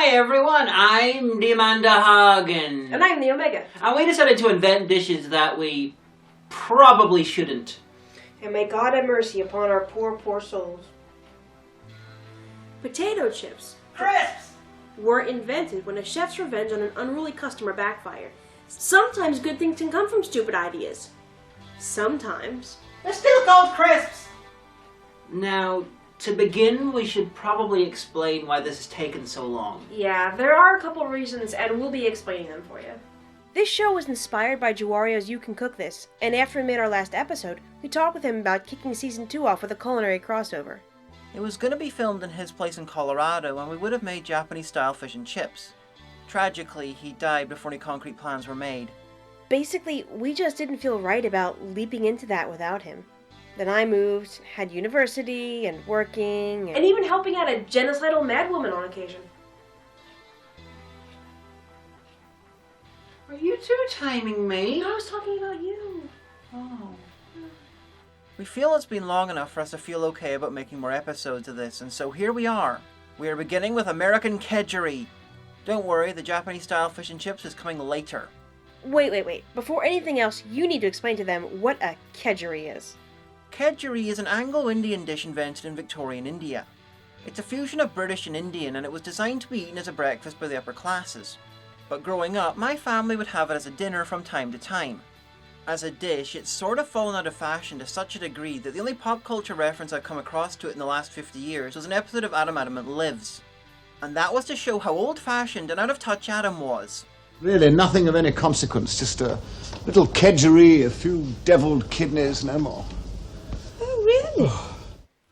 Hi everyone, I'm the Amanda Hagan. And I'm the Omega. And we decided to invent dishes that we probably shouldn't. And may God have mercy upon our poor, poor souls. Potato chips. Crisps! Were invented when a chef's revenge on an unruly customer backfired. Sometimes good things can come from stupid ideas. Sometimes. They're still called crisps! Now, to begin, we should probably explain why this has taken so long. Yeah, there are a couple reasons, and we'll be explaining them for you. This show was inspired by Juario's You Can Cook This, and after we made our last episode, we talked with him about kicking season 2 off with a culinary crossover. It was going to be filmed in his place in Colorado, and we would have made Japanese-style fish and chips. Tragically, he died before any concrete plans were made. Basically, we just didn't feel right about leaping into that without him. Then I moved, had university, and working, and even helping out a genocidal madwoman on occasion. Are you two timing me? I was talking about you. Oh. We feel it's been long enough for us to feel okay about making more episodes of this, and so here we are. We are beginning with American Kedgeree. Don't worry, the Japanese-style fish and chips is coming later. Wait. Before anything else, you need to explain to them what a kedgeree is. Kedgeree is an Anglo-Indian dish invented in Victorian India. It's a fusion of British and Indian, and it was designed to be eaten as a breakfast by the upper classes. But growing up, my family would have it as a dinner from time to time. As a dish, it's sort of fallen out of fashion to such a degree that the only pop culture reference I've come across to it in the last 50 years was an episode of Adam Adamant Lives. And that was to show how old-fashioned and out of touch Adam was. Really, nothing of any consequence, just a little kedgeree, a few deviled kidneys, no more. Oh, really?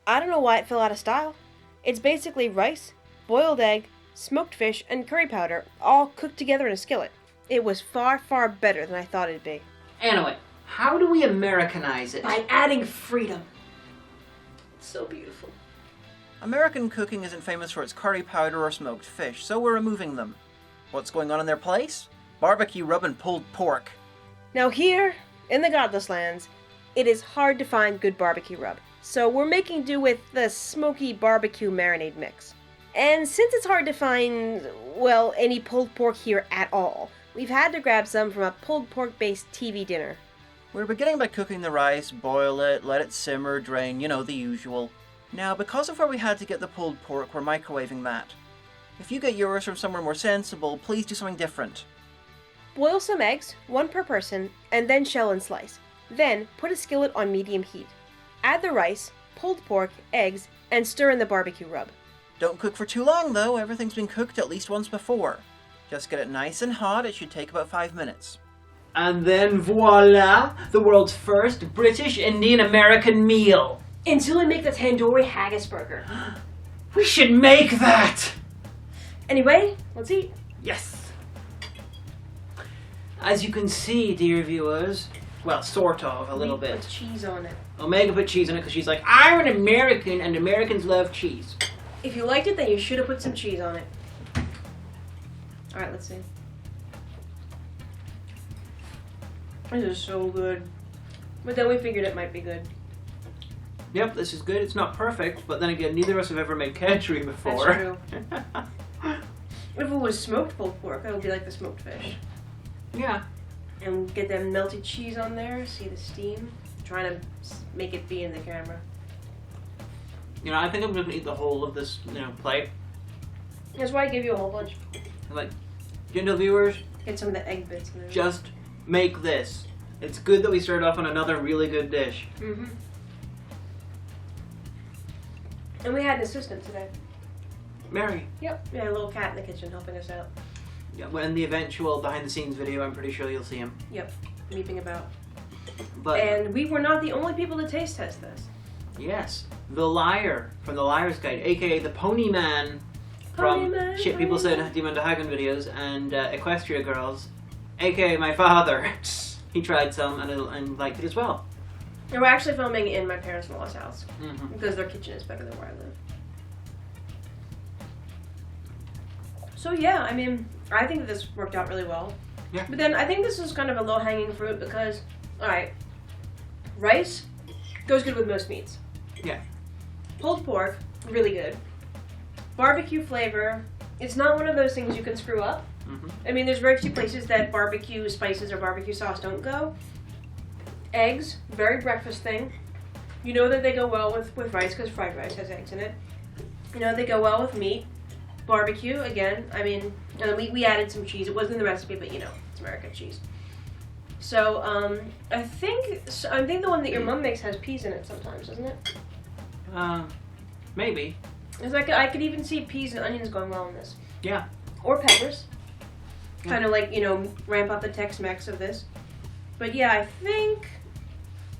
I don't know why it fell out of style. It's basically rice, boiled egg, smoked fish, and curry powder, all cooked together in a skillet. It was far, far better than I thought it'd be. Anyway, how do we Americanize it? By adding freedom. It's so beautiful. American cooking isn't famous for its curry powder or smoked fish, so we're removing them. What's going on in their place? Barbecue rub and pulled pork. Now here, in the Godless Lands, it is hard to find good barbecue rub, so we're making do with the smoky barbecue marinade mix. And since it's hard to find, well, any pulled pork here at all, we've had to grab some from a pulled pork-based TV dinner. We're beginning by cooking the rice, boil it, let it simmer, drain, the usual. Now, because of where we had to get the pulled pork, we're microwaving that. If you get yours from somewhere more sensible, please do something different. Boil some eggs, 1 per person, and then shell and slice. Then, put a skillet on medium heat. Add the rice, pulled pork, eggs, and stir in the barbecue rub. Don't cook for too long, though. Everything's been cooked at least once before. Just get it nice and hot. It should take about 5 minutes. And then voila, the world's first British Indian American meal. Until we make the tandoori haggis burger. We should make that! Anyway, let's eat. Yes! As you can see, dear viewers, well, sort of, a little bit. Put cheese on it. Omega put cheese on it because she's like, I'm an American and Americans love cheese. If you liked it, then you should have put some cheese on it. Alright, let's see. This is so good. But then we figured it might be good. Yep, this is good. It's not perfect, but then again, neither of us have ever made kedgeree before. That's true. If it was smoked pulled pork, it would be like the smoked fish. Yeah. And get that melted cheese on there, see the steam. Trying to make it be in the camera. I think I'm going to eat the whole of this, plate. That's why I gave you a whole bunch. Like, gentle viewers, Get some of the egg bits in there. just make this. It's good that we started off on another really good dish. Mm-hmm. And we had an assistant today. Mary. Yep. We had a little cat in the kitchen helping us out. Yeah, when the eventual behind-the-scenes video, I'm pretty sure you'll see him. Yep. Meeping about. But And we were not the only people to taste test this. yes, the liar from the Liar's Guide, aka the Pony Man from Pony Man, Shit People Pony Said Demon to Hagan videos and Equestria Girls, aka my father. He tried some and liked it as well. And we're actually filming in my parents-in-law's house Mm-hmm. because their kitchen is better than where I live. So yeah, I mean, I think that this worked out really well. Yeah. But then I think this is kind of a low-hanging fruit because, alright, rice goes good with most meats. Yeah. Pulled pork, really good. Barbecue flavor, it's not one of those things you can screw up. I mean, there's very few places that barbecue spices or barbecue sauce don't go. Eggs, very breakfast thing. You know that they go well with rice because fried rice has eggs in it. You know they go well with meat. Barbecue, again, I mean, we added some cheese. It wasn't in the recipe, but you know, it's American cheese. So, I think the one that your mom makes has peas in it sometimes, doesn't it? Maybe. It's like I could even see peas and onions going well in this. Yeah. Or peppers. Yeah. Kind of like, you know, ramp up the Tex-Mex of this. But yeah, I think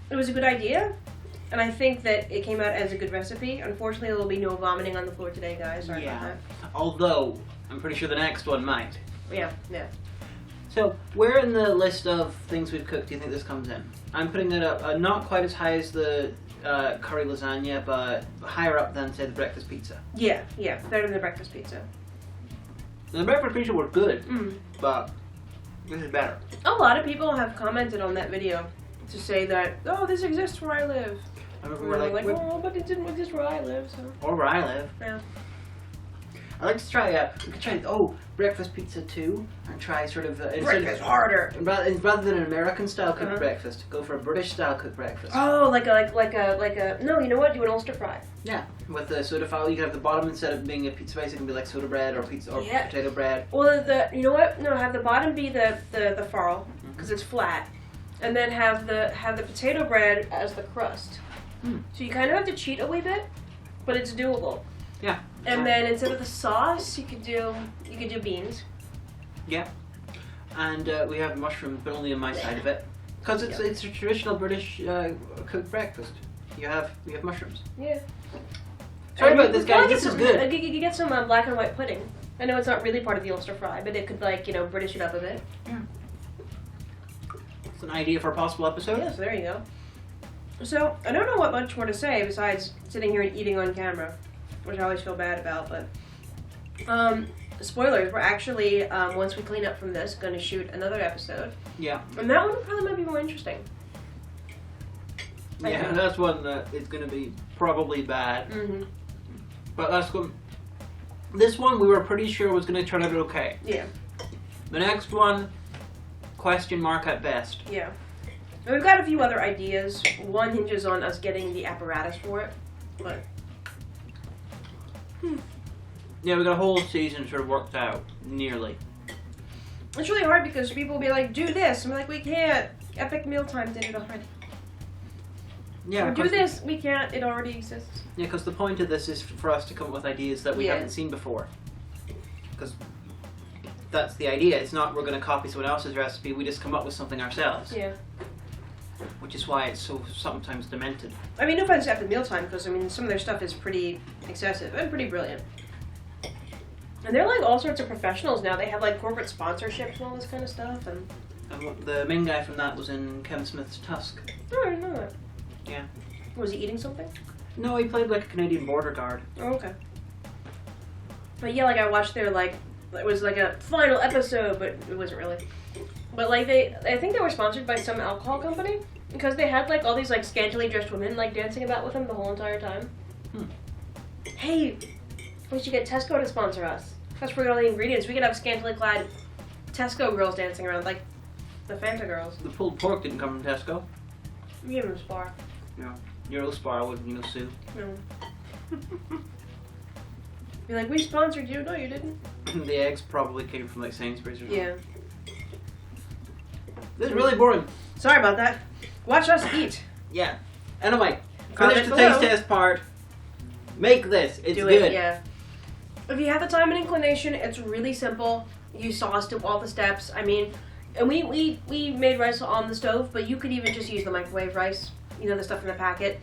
it was a good idea. And I think that it came out as a good recipe. Unfortunately, there will be no vomiting on the floor today, guys. Sorry about that. Although, I'm pretty sure the next one might. Yeah. So, where in the list of things we've cooked do you think this comes in? I'm putting it up, not quite as high as the curry lasagna, but higher up than, say, the breakfast pizza. Yeah. Better than the breakfast pizza. The breakfast pizza were good, but this is better. A lot of people have commented on that video to say that, oh, this exists where I live. I remember And we're we're like, oh, but it didn't exist where I live, so. or where I live. Yeah. I'd like to try, we could try, breakfast pizza too, and try sort of, Breakfast harder. rather than an American style cooked Uh-huh. breakfast, go for a British style cooked breakfast. Oh, like a, no, you know what? Do an Ulster fry. Yeah, with the soda file, you can have the bottom instead of being a pizza base, it can be like soda bread or pizza or Yeah. potato bread. Well, you know what? No, have the bottom be the farl, because it's flat. And then have the potato bread as the crust. So you kind of have to cheat a wee bit, but it's doable. Yeah. And then instead of the sauce, you could do beans. Yeah. And we have mushrooms, but only on my side of it. Because it's a traditional British cooked breakfast. We have mushrooms. Yeah. Sorry And about you this, could guys. probably This get is some- good. You could get some black and white pudding. I know it's not really part of the Ulster fry, but it could, like, you know, British it up a bit. It's an idea for a possible episode. Yeah, so there you go. So, I don't know what much more to say besides sitting here and eating on camera, which I always feel bad about, but... spoilers, we're actually, once we clean up from this, going to shoot another episode. Yeah. And that one probably might be more interesting. Yeah, that's one that is going to be probably bad. Mm-hmm. But that's good. This one we were pretty sure was going to turn out okay. Yeah. The next one, question mark at best. Yeah. And we've got a few other ideas. One hinges on us getting the apparatus for it, but... Yeah, we got a whole season sort of worked out, nearly. It's really hard because people will be like, do this. I'm like, we can't. Epic Mealtime did it already. Yeah, Or do this. We can't. It already exists. Yeah, because the point of this is for us to come up with ideas that we Yeah. haven't seen before. Because that's the idea. It's not we're going to copy someone else's recipe. We just come up with something ourselves. Yeah. Which is why it's so sometimes demented. I mean, no offense to Epic Mealtime because, I mean, some of their stuff is pretty excessive and pretty brilliant. And they're like all sorts of professionals now. They have like corporate sponsorships and all this kind of stuff. And The main guy from that was in Kevin Smith's Tusk. oh, I didn't know that. Yeah. Was he eating something? No, he played like a Canadian border guard. Oh, okay. But yeah, like I watched their like it was like a final episode, but it wasn't really. But like I think they were sponsored by some alcohol company because they had like all these like scantily dressed women like dancing about with them the whole entire time. Hey, we should get Tesco to sponsor us. That's where we get all the ingredients. We could have scantily clad Tesco girls dancing around like the Fanta girls. The pulled pork didn't come from Tesco. We give them a spar. No. Euro Spar with Sue. No. You're like, we sponsored you. No, you didn't. The eggs probably came from like Sainsbury's or something. Yeah. This is really boring. Sorry about that. Watch us eat. Yeah. Anyway, Comment finish the below. taste test part. Make this. It's Do good. it, yeah. If you have the time and inclination, it's really simple. You sauced it all the steps. I mean, and we made rice on the stove, but you could even just use the microwave rice. You know, the stuff in the packet.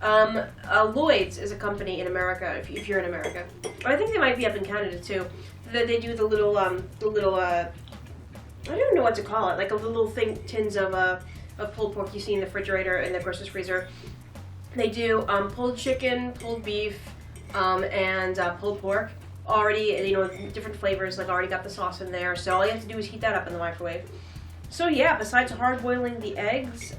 Lloyd's is a company in America, if you're in America. I think they might be up in Canada too. That they do the little I don't even know what to call it, like a little tins of pulled pork you see in the refrigerator in the grocer's freezer. They do pulled chicken, pulled beef, and pulled pork. Already, you know, different flavors, like already got the sauce in there. So all you have to do is heat that up in the microwave. So yeah, besides hard boiling the eggs,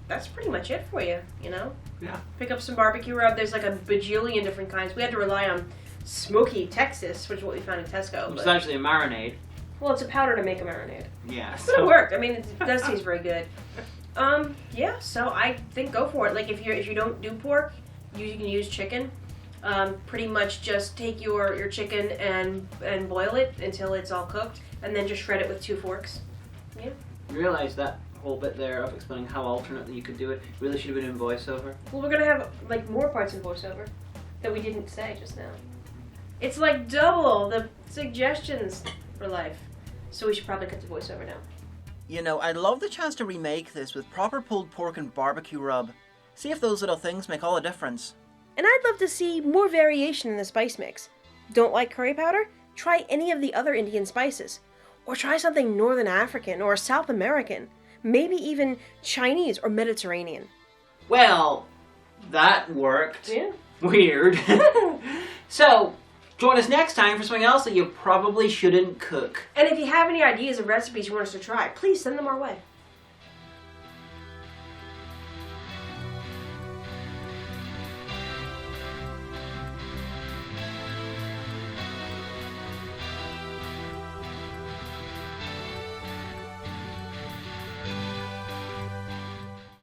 that's pretty much it for you, you know? Yeah. Pick up some barbecue rub. There's like a bajillion different kinds. We had to rely on smoky Texas, which is what we found in Tesco. Which is But, actually a marinade. well, it's a powder to make a marinade. Yeah. It's gonna work. I mean, it does taste very good. Yeah. So I think go for it. Like if you don't do pork, you can use chicken. Pretty much just take your chicken and boil it until it's all cooked, and then just shred it with 2 forks. Yeah. You realize that whole bit there of explaining how alternately you could do it really should have been in voiceover. Well, we're gonna have like more parts in voiceover that we didn't say just now. It's like double the suggestions for life. So we should probably cut the voiceover now. You know, I'd love the chance to remake this with proper pulled pork and barbecue rub. See if those little things make all the difference. And I'd love to see more variation in the spice mix. Don't like curry powder? Try any of the other Indian spices. Or try something Northern African or South American. Maybe even Chinese or Mediterranean. Well, that worked. Yeah. Weird. So, join us next time for something else that you probably shouldn't cook. And if you have any ideas of recipes you want us to try, please send them our way.